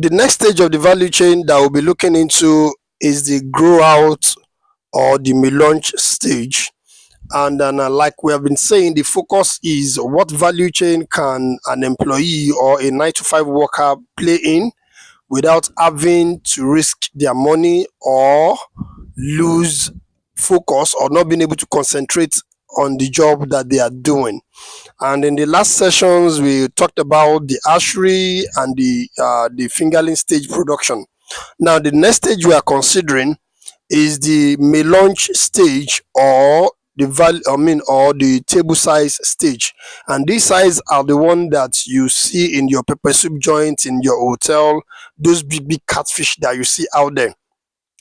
The next stage of the value chain that we'll be looking into is the grow out or the launch stage. And then, like we have been saying, the focus is what value chain can an employee or a 9 to 5 worker play in without having to risk their money or lose focus or not being able to concentrate on the job that they are doing. And in the last sessions, we talked about the ashery and the fingerling stage production. Now, the next stage we are considering is the melange stage or the or the table size stage. And these size are the one that you see in your pepper soup joint in your hotel, those big catfish that you see out there.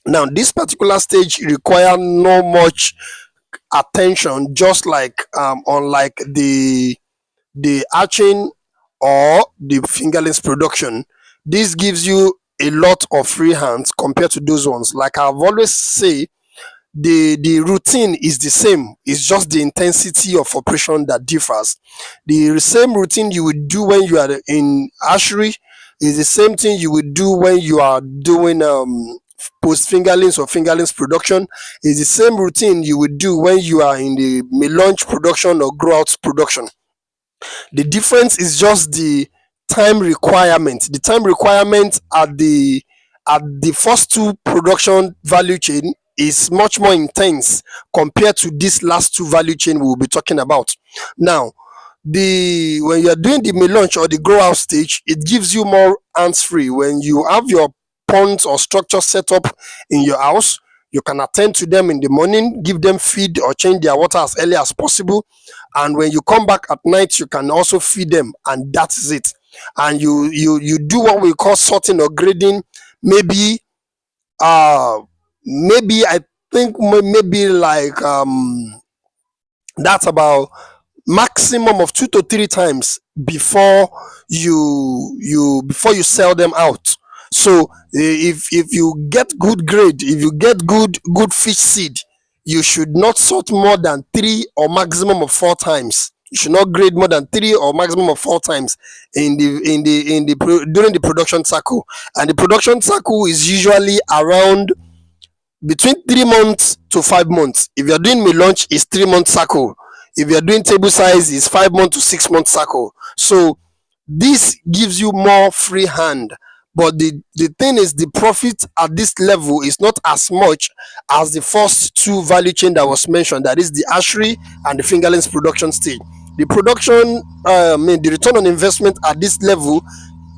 Now, this particular stage require no much attention, just like unlike the arching or the fingerlings production. This gives you a lot of free hands compared to those ones. Like I've always say, the routine is the same. It's just the intensity of operation that differs. The same routine you would do when you are in archery is the same thing you would do when you are doing post fingerlings or fingerlings production. Is the same routine you would do when you are in the melange production or grow out production. The difference is just the time requirement. The time requirement at the first two production value chain is much more intense compared to this last two value chain we'll be talking about. Now, the when you're doing the melange or the grow out stage, it gives you more hands free. When you have your ponds or structure set up in your house, you can attend to them in the morning, give them feed or change their water as early as possible. And when you come back at night, you can also feed them, and that's it. And you do what we call sorting or grading. Maybe uh maybe I think maybe like that's about maximum of 2 to 3 times before you sell them out. So if you get good grade, if you get good fish seed, you should not sort more than 3 or maximum of 4 times. You should not grade more than 3 or maximum of 4 times during the production cycle. And the production cycle is usually around between 3 months to 5 months. If you're doing melange, it's 3 month cycle. If you're doing table size, it's 5 month to 6 month cycle. So this gives you more free hand. But the thing is, the profit at this level is not as much as the first two value chain that was mentioned, that is the ashery and the fingerlings production stage. The production, the return on investment at this level,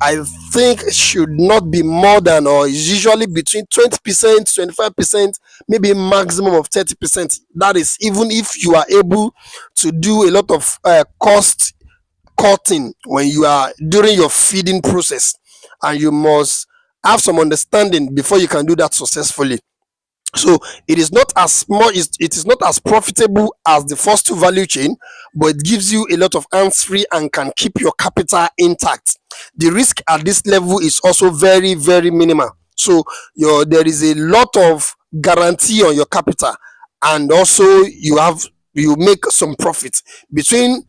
I think should not be more than, or is usually between 20%, 25%, maybe a maximum of 30%. That is even if you are able to do a lot of cost cutting when you are during your feeding process, and you must have some understanding before you can do that successfully. So it is not as much, it is not as profitable as the first two value chain, but it gives you a lot of hands free and can keep your capital intact. The risk at this level is also very minimal. So there is a lot of guarantee on your capital, and also you make some profit between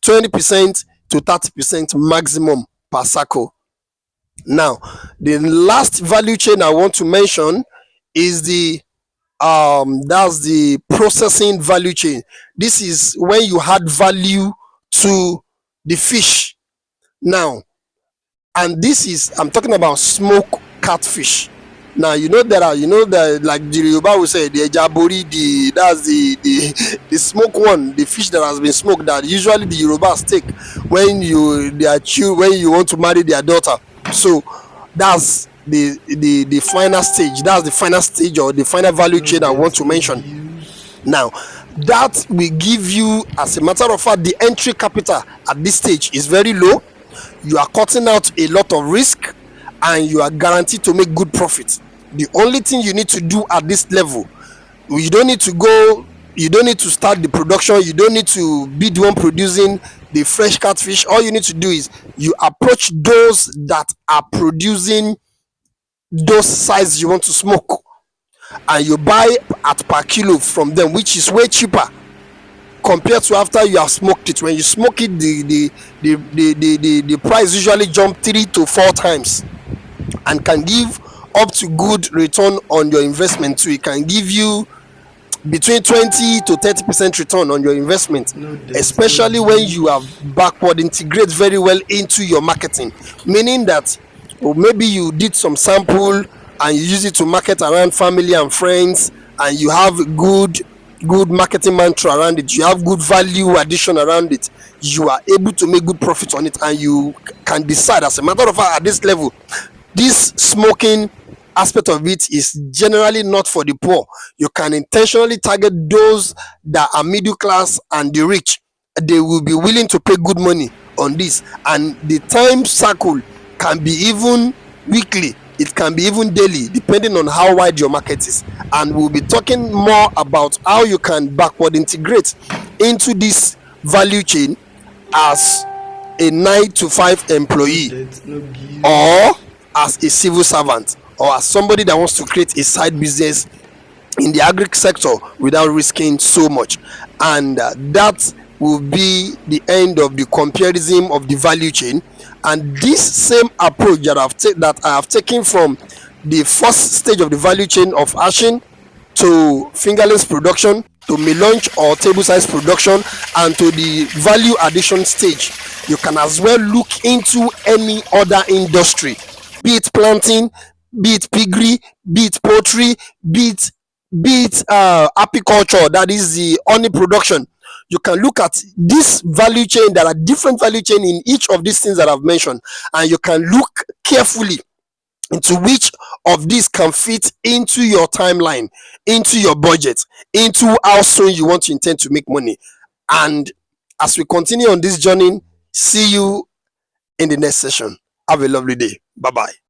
20% to 30% maximum per cycle. Now, the last value chain I want to mention is that's the processing value chain. This is when you add value to the fish. Now, and this is, I'm talking about smoke catfish. Now, that, like the Yoruba will say, the ejabori, that's the smoke one, the fish that has been smoked, that usually the Yorubas take when when you want to marry their daughter. So that's the final stage. That's the final stage or the final value chain I want to mention. Now, that will give you, as a matter of fact, the entry capital at this stage is very low. You are cutting out a lot of risk, and you are guaranteed to make good profit. The only thing you need to do at this level, you don't need to start the production, you don't need to be the one producing the fresh catfish. All you need to do is you approach those that are producing those sizes you want to smoke, and you buy at per kilo from them, which is way cheaper compared to after you have smoked it. When you smoke it, the price usually jump 3 to 4 times. and can give up to good return on your investment too. It can give you between 20 to 30% return on your investment, No debt, no especially when you have gift. backward integrate very well into your marketing, meaning that maybe you did some sample and you use it to market around family and friends, and you have good marketing mantra around it, you have good value addition around it, you are able to make good profit on it, and you can decide, as a matter of fact, at this level, this smoking aspect of it is generally not for the poor. You can intentionally target those that are middle class and the rich. They will be willing to pay good money on this, and the time cycle can be even weekly, it can be even daily, depending on how wide your market is. And we'll be talking more about how you can backward integrate into this value chain as a 9 to 5 No employee, debt, no gift. or as a civil servant, or as somebody that wants to create a side business in the agri sector without risking so much. And that will be the end of the comparison of the value chain. And this same approach that I have taken from the first stage of the value chain of ashing to fingerlings production, to melange or table size production, and to the value addition stage, you can as well look into any other industry, be it planting, be it piggery, be it poultry, be it apiculture, that is the honey production. You can look at this value chain. There are different value chain in each of these things that I've mentioned, and you can look carefully into which of these can fit into your timeline, into your budget, into how soon you want to intend to make money. And as we continue on this journey, see you in the next session. Have a lovely day. Bye bye.